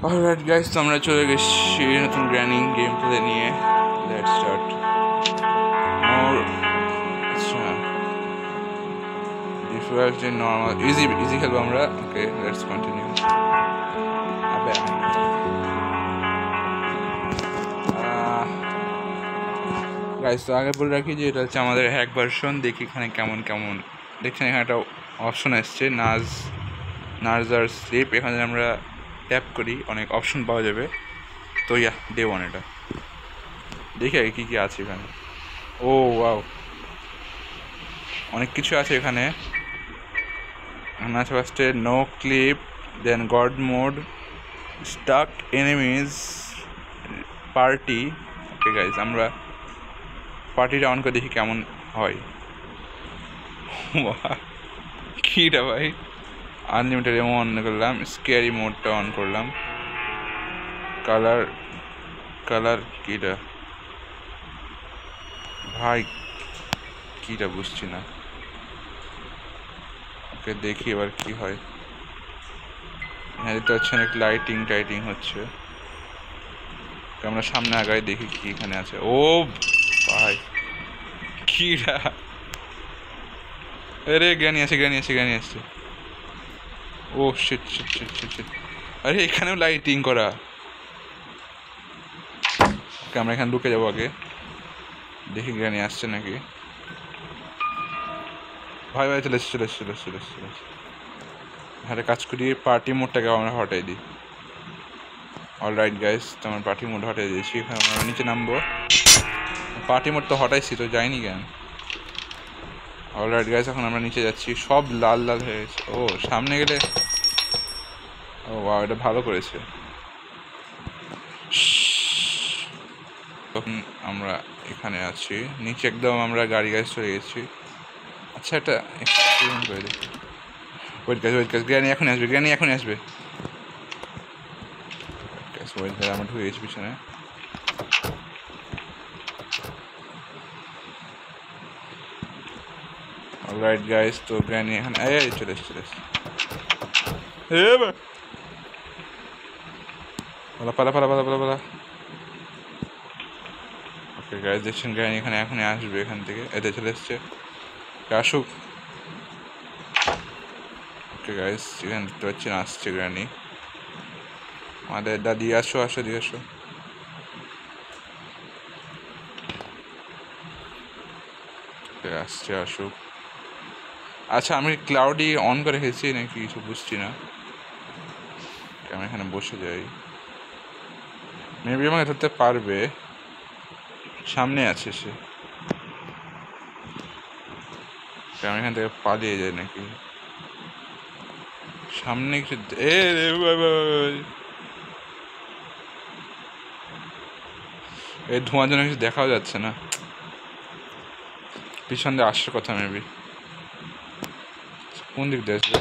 Alright guys, তো আমরা চলে গেছি নতুন গ্র্যানি গেম প্লে নিয়ে। Let's start. আচ্ছা, ডিফিকাল্টি নর্মাল, ইজি খেলবো আমরা। ওকে, লেটস কন্টিনিউ। আবে গাইস, তো আগে বলে রাখি যে এটা হচ্ছে আমাদের হ্যাক ভার্সন। দেখি এখানে কেমন কেমন দেখছেন। এখানে একটা অপশন আসছে, নার্স আর স্লিপ। এখানে আমরা ট্যাপ করি, অনেক অপশন পাওয়া যাবে। তো ডে ওয়ান এটা দেখি আগে কী কী আছে এখানে। ও ওয়াও, অনেক কিছু আছে এখানে। আছে ফার্স্টে no clip, then god mode, stuck enemies, party. Okay guys, আমরা পার্টিটা অন করে দেখি কেমন হয়। কীটা ভাই, আনলিমিটেড এমন অন করলাম, স্কেয়ারি মোডটা অন করলাম, কালার কীটা ভাই, কীটা বুঝছি না। ওকে দেখি এবার কি হয়। হ্যাঁ, এটা হচ্ছে অনেক লাইটিং হচ্ছে। আমরা সামনে আগাই দেখি কি এখানে আছে। ও ভাই, কিরা, আরে জ্ঞানী আছে। ও শিট। আরে এখানেও লাইটিং করা। ওকে, আমরা এখানে ঢুকে যাবো আগে, দেখি জ্ঞানী আসছে নাকি। ভাই চলে এসছে। হ্যাঁ, কাজ করি, পার্টি মোডটাকে আমরা হটাই দিই। অলরাইট গাইস, তো আমরা পার্টি মোড হটাই দিয়েছি। এখানে আমরা নিচে নামবো। পার্টি মোড তো হটাইছি, তো যাইনি কেন। অলরাইট গাইস, এখন আমরা নিচে যাচ্ছি। সব লাল হয়ে গেছে। ও সামনে গেলে, ও বাহ, এটা ভালো করেছে। তখন আমরা এখানে আছি নিচে একদম, আমরা গাড়ি চলে গেছি। আচ্ছা, এটা এক্সপেরিমেন্ট করে দেখি। ওয়েট গাইস, জ্ঞানী এখন আসবে। আমরা ঢুকে গেছি পিছনে। অলরাইট গাইস, তো জ্ঞানী এখন চলে এসছে। পালা। ওকে গাইস, দেখছেন জ্ঞানী এখনই আসবে এখান থেকে। এতে চলে এসছে, আসুক। ওকে গাইস, এখানে দেখতে পাচ্ছেন আসছে জ্ঞানী। আমাদের দাদি আসো। আসুক। আচ্ছা, আমি ক্লাউডি অন করে রেখেছি নাকি কিছু বুঝছি না। আমি এখানে বসে যাই, মেবি আমাকে ধরতে পারবে। সামনে আছে সে, আমি এখান থেকে পালিয়ে যাই নাকি। সামনে কিছু, এই ধোঁয়ার জন্য কিছু দেখাও যাচ্ছে না। পিছন দিয়ে আসার কথা মেবি। কোন দিক দিয়ে আসবে?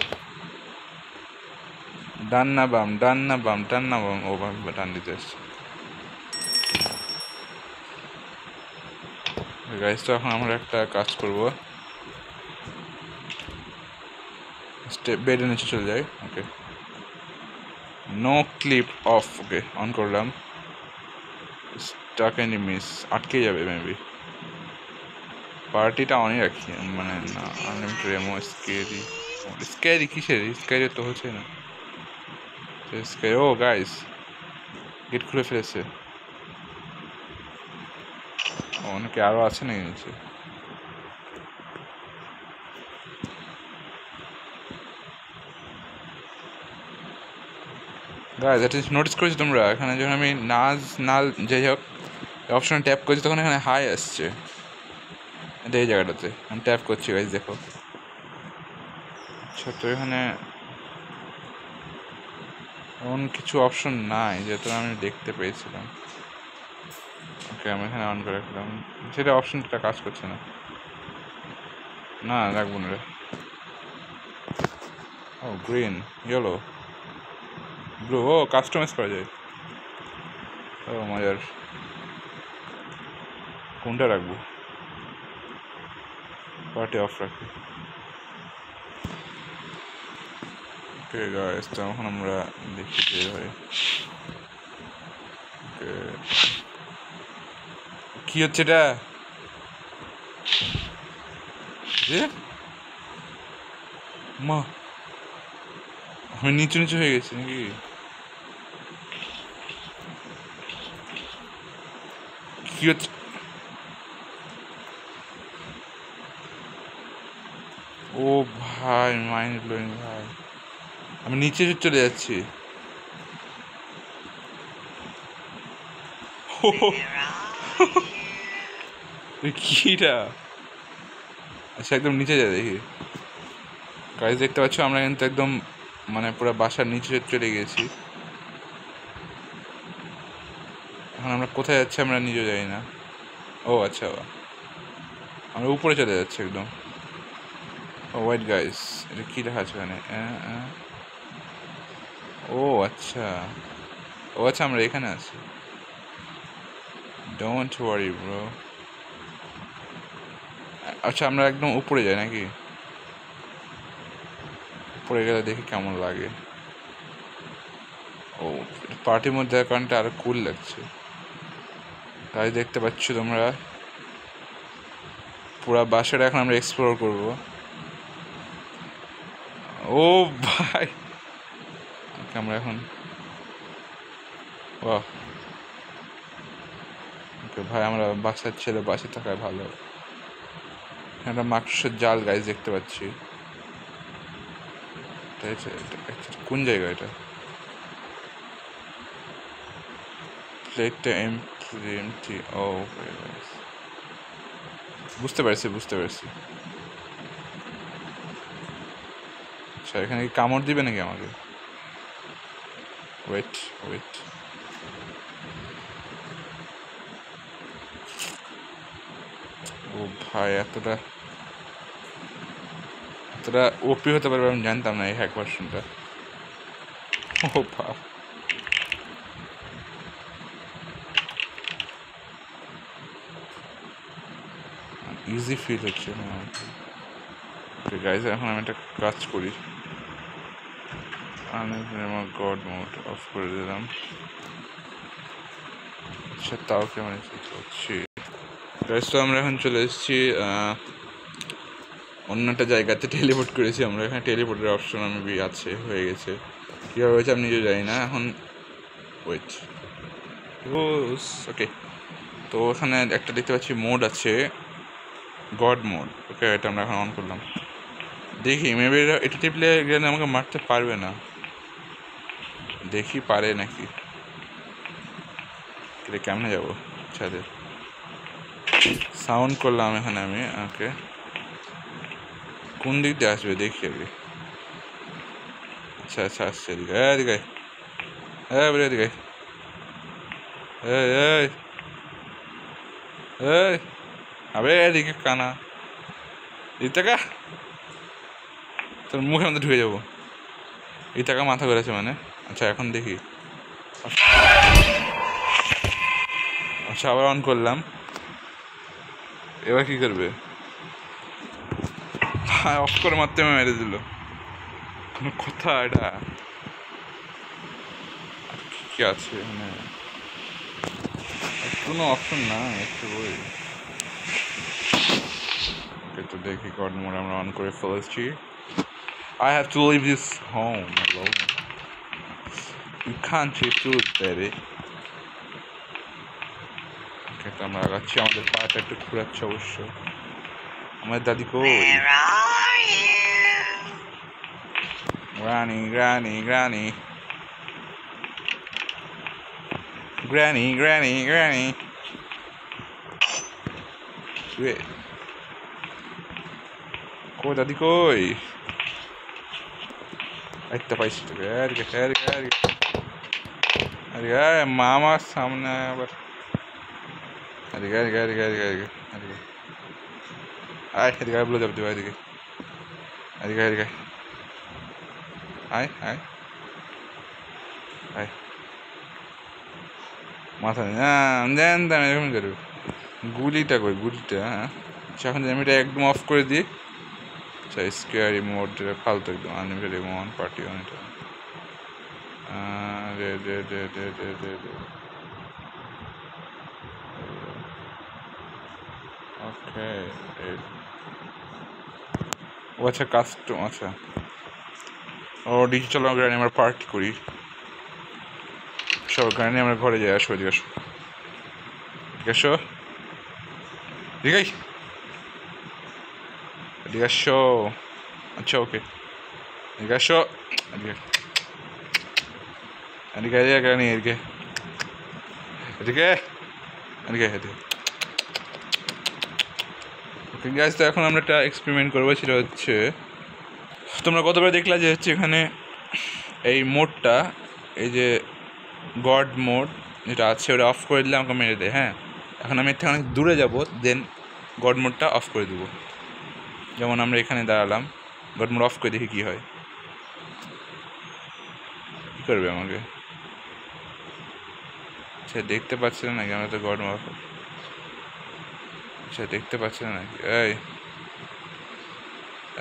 ডান না বাম? ও ভাবি ডান দিতে আসছে। গাইস, তো এখন আমরা একটা কাজ করবো, বেডের নিচে চলে যাই। Okay, no clip off. Okay, on করলাম। স্টাক এনিমিস, আটকে যাবে মেবি। পার্টিটা অনই রাখি, মানে না, আনলিমিটেড এমো, স্ক্যারি কিসের? স্ক্যারি তো হচ্ছে না। ও গাইস, গেট খুলে ফেলেছে। অনেকে আরো আছে নাকি নিচে? গাইস, এটা নোটিস করেছো তোমরা? এখানে যখন আমি নাল যাই হোক অপশন ট্যাপ করছি, তখন এখানে হাই আসছে। এটা এই জায়গাটাতে আমি ট্যাপ করছি গাইস, দেখো। আচ্ছা, তো এখানে এমন কিছু অপশন নাই যেটা আমি দেখতে পেয়েছিলাম। ওকে, আমি এখানে অন করে রাখলাম। সেটা অপশনটা কাজ করছে না রাখবো না রে। ও গ্রিন, ইয়েলো, ব্লু। ও কাস্টমাইজ করা যায়। ও মজার। কোনটা রাখবো? পার্টি অফ রাখি। ওকে গাইস, তো এখন আমরা দেখি বের হই। কি হচ্ছে এটা? মা, আমি নিচু নিচু হয়ে গেছি নাকি? কি হচ্ছে? ও ভাই, মাইন্ড ব্লোয়িং ভাই, আমি নিচে চলে যাচ্ছি। কিটা? আচ্ছা, একদম নিচে যায় দেখি। গাইজ দেখতে পাচ্ছ, আমরা কিন্তু একদম মানে পুরো বাসার নিচে চলে গেছি। এখন আমরা কোথায় যাচ্ছি আমরা নিজেও জানি না। ও আচ্ছা, আমরা উপরে চলে যাচ্ছি একদম। ও ওয়েট গাইস, এটা কী লেখা আছে এখানে? ও আচ্ছা, ও আচ্ছা, আমরা এখানে আছি। Don't worry bro. আচ্ছা, আমরা একদম উপরে যাই নাকি? উপরে গেলে দেখি কেমন লাগে। ও, পার্টির মধ্যে কারণটা আরো কুল লাগছে। তাই দেখতে পাচ্ছ তোমরা, পুরো বাসাটা এখন আমরা এক্সপ্লোর করব। ও ভাই, আমরা এখন বাহ, ওকে ভাই, আমরা বাসার ছেলে, বাসে থাকায় ভালো। একটা মাকড়সার জাল গাইজ দেখতে পাচ্ছি। কোন জায়গা এটা? প্লেটটা এমটি। ও বুঝতে পারছি। আচ্ছা, এখানে কি কামড় দিবে নাকি আমাকে? ওয়েট। ও ভাই, এতটা ওপি হতে পারবে আমি জানতাম না এই হ্যাক ভার্সনটা। ও ভাই, ইজি ফিল হচ্ছে না। গাইজ, এখন আমি একটা কাজ করি, গড মোড অফ করে দিলাম। আচ্ছা, তাও কেমন হচ্ছে গাইজ। তো আমরা এখন চলে এসেছি অন্য একটা জায়গাতে, টেলিপোর্ট করেছি আমরা। এখানে টেলিপোর্টের অপশন আমি আছে, হয়ে গেছে। কীভাবে হয়েছে আমি নিজেও জানি না। এখন ওয়েট, ওকে। তো এখানে একটা দেখতে পাচ্ছি মোড আছে, গড মোড। ওকে, এটা আমরা এখন অন করলাম। দেখি মেবি এটা টিপলে গেলে আমাকে মারতে পারবে না। দেখি পারে নাকি। এটা কেমনে যাবো? ছাদে সাউন্ড করলাম এখানে আমি। ওকে, কোন দিক দিয়ে আসবে দেখি আগে। আচ্ছা আসছে এদিকে। এদিকে বলে এদিকে। আবে এদিকে কানা, এই টাকা তোর মুখের মধ্যে ঢুকে যাবো। এই টাকা মাথা করেছে মানে। আচ্ছা, এখন দেখি। আচ্ছা, আবার অন করলাম। এবার কি করবে? অফ করে মারতে মেরে দিল। কোনো কথা এটা? কি আছে মানে? কোনো অপশন না একটু বই। তো দেখি, গড মোড আমরা অন করে ফেলেছি। I have to leave this home alone. You can't refuse, baby. ওকে, তো আমরা আগাচ্ছি। আমাদের পাটা একটু ঘুরাচ্ছে অবশ্য। আমার দাদি কই? Granny. কই দাদি কই? একটা পাইছি তোকে। আরে মামার সামনে আবার। এদিকে আয়, এদিকে বলে যাবে তুই। এদিকে আয় মাথা দেন এরকম করবে। গুলিটা কই? গুলিটা? হ্যাঁ, এখন আমি এটা একদম অফ করে দিই। আচ্ছা স্কেয়ারি মোড যেটা ফালতু একদম আনলিমিটেড ওয়ান পার্টি অন এটা রে রে রে রে রে রে রে ওকে ও আচ্ছা কাস্টম আচ্ছা ও ডিজিটাল গ্রানি আমরা পার্টি করি সব গ্রানি আমরা ঘরে যাই আসো এদিকে আসো এদিকে আসো এদিকে এদিকে আসো আচ্ছা ওকে এদিকে আসো এদিকে এদিকে এদিকে গ্রানি এদিকে এদিকে এদিকে এদিকে ওকে গ্যাস তো এখন আমরা একটা এক্সপেরিমেন্ট করবো সেটা হচ্ছে তোমরা কতবার দেখলা যে হচ্ছে এখানে এই মোডটা এই যে গড মোড যেটা আছে ওটা অফ করে দিলে আমাকে মেরে দেয় হ্যাঁ এখন আমি এর থেকে অনেক দূরে যাবো দেন গড মোডটা অফ করে দেবো যেমন আমরা এখানে দাঁড়ালাম গড মোড অফ করে দেখি কী হয় কী করবে আমাকে আচ্ছা দেখতে পাচ্ছে না নাকি আমরা তো গড মোড আচ্ছা দেখতে পাচ্ছে না নাকি এই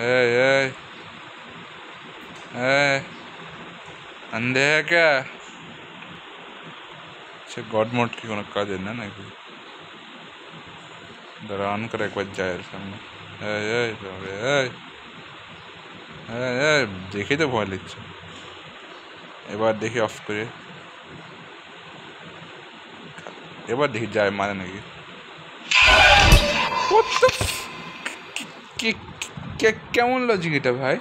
এই এই अंधे है क्या अच्छा गॉड मोड की কোনো কাজের না নাকি দাঁড়া অন করে একবার যায় এর সামনে এই এই বাবা এই এই দেখে তো ভয় লাগছে এবার দেখি অফ করে এবার দেখি যায় মানে নাকি কেমন লজিক এটা ভাই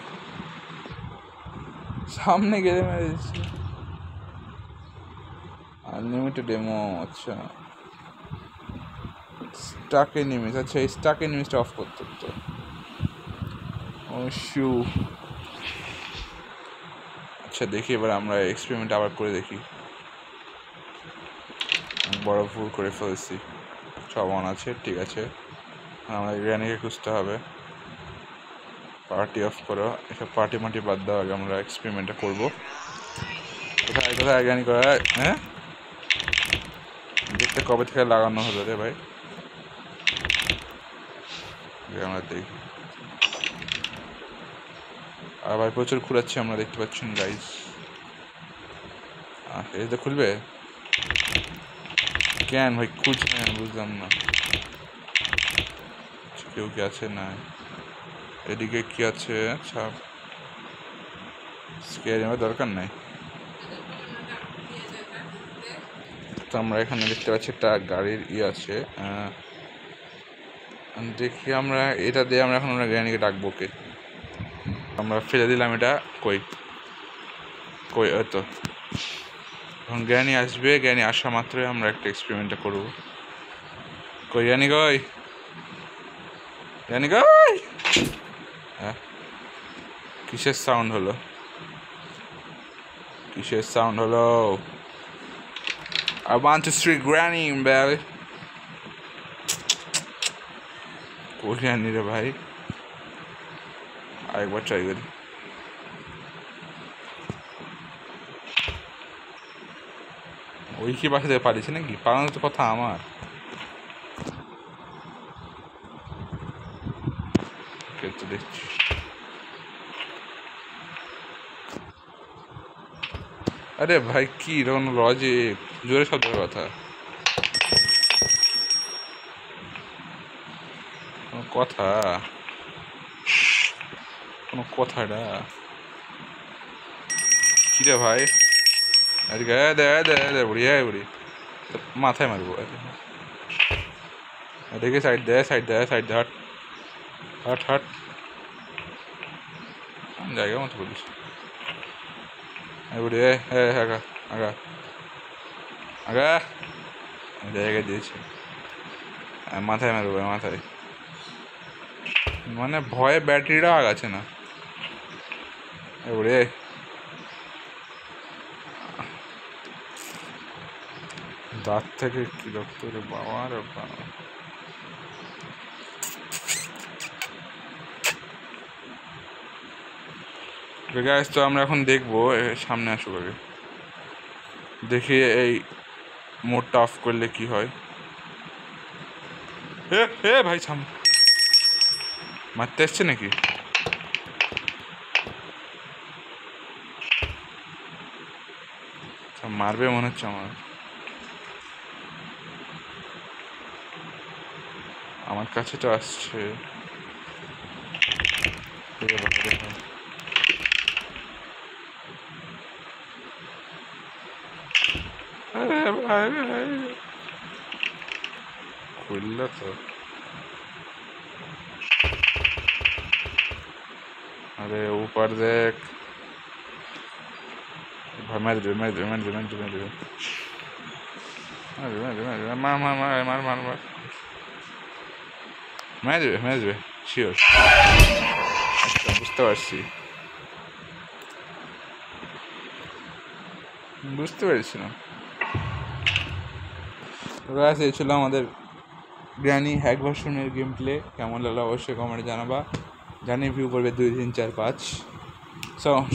সামনে গেলে মেরে দিচ্ছি আনলিমিটেড এমো আচ্ছা স্টাক এনিমিস আচ্ছা এই স্টাক এনিমিসটা অফ করতে হতো ও শু আচ্ছা দেখি এবার আমরা এক্সপেরিমেন্ট আবার করে দেখি বড় ভুল করে ফেলছি সব অন আছে ঠিক আছে আমরা গ্র্যানিকে খুঁজতে হবে পার্টি অফ করো এসব পার্টি মাটি বাদ দেওয়া আগে আমরা এক্সপেরিমেন্টটা করবো কোথায় কোথায় গ্র্যানি করা হ্যাঁ দেখতে কবে থেকে লাগানো হলো রে ভাই আমরা দেখি আর ভাই প্রচুর খুঁড়াচ্ছি আমরা দেখতে পাচ্ছেন গাইস এই তো খুলবে কেন ভাই খুঁজছে না বুঝলাম না কেউ কি আছে না এদিকে কি আছে আচ্ছা স্কেয়ার আমার দরকার নাই তো আমরা এখানে দেখতে পাচ্ছি একটা গাড়ির আছে দেখি আমরা এটা দিয়ে আমরা এখন আমরা গ্র্যানিকে ডাকবো কে আমরা ফেলে দিলাম এটা কই কই তো এখন গ্র্যানি আসবে গ্র্যানি আসা মাত্রই আমরা একটা এক্সপেরিমেন্টটা করবো কই গ্র্যানি কই গ্র্যানি কই হ্যাঁ কিসের সাউন্ড হলো কিসের সাউন্ড হলো I want to see Granny baby কই গ্র্যানি রে ভাই আরেকবার ট্রাই করি ওই কি বাসা থেকে পালিয়েছে নাকি পালানোর তো কথা আমার তো দেখছি আরে ভাই কি রকম লজিক জোরে শব্দের কথা কথা কোনো কথাটা কি রে ভাই আজকে দে বুড়ি বুড়ি মাথায় মারবো দেখি সাইড দে হাট হাট হাট জায়গা মতো বলিস বুড়ি আগা আগা আগা জায়গা দিয়েছে মাথায় মারবো মাথায় মানে ভয়ে ব্যাটারিটা আগাছে না বুড়ি দাঁত থেকে কি রক্ত রে বাবা রে বাবা গাইস তো আমরা এখন দেখবো সামনে আসুক আগে দেখি এই মোডটা অফ করলে কি হয় এ ভাই সামনে মারতে এসছে নাকি মারবে মনে হচ্ছে আমার কাছে তো আসছে। খুললো তো। अरे ऊपर देख मार दे मार दे मार दे मार दे मार दे मार मार मार मार मार मार मार मार मार मार दे শিওর। আচ্ছা বুঝতে পারছি না। তো গাইস এই ছিল আমাদের গ্র্যানি হ্যাক ভার্সনের গেম প্লে। কেমন লাগলো অবশ্যই কমেন্টে জানাবা। জানি ভিউ করবে 2 3 4 5।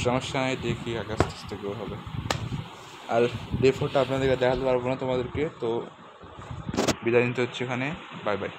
সমস্যা নাই, দেখি আস্তে আস্তে গ্রো হবে। আর ডে 4টা আপনাদেরকে দেখাতে পারবো না তোমাদেরকে, তো বিদায় নিতে হচ্ছে এখানে। Bye bye.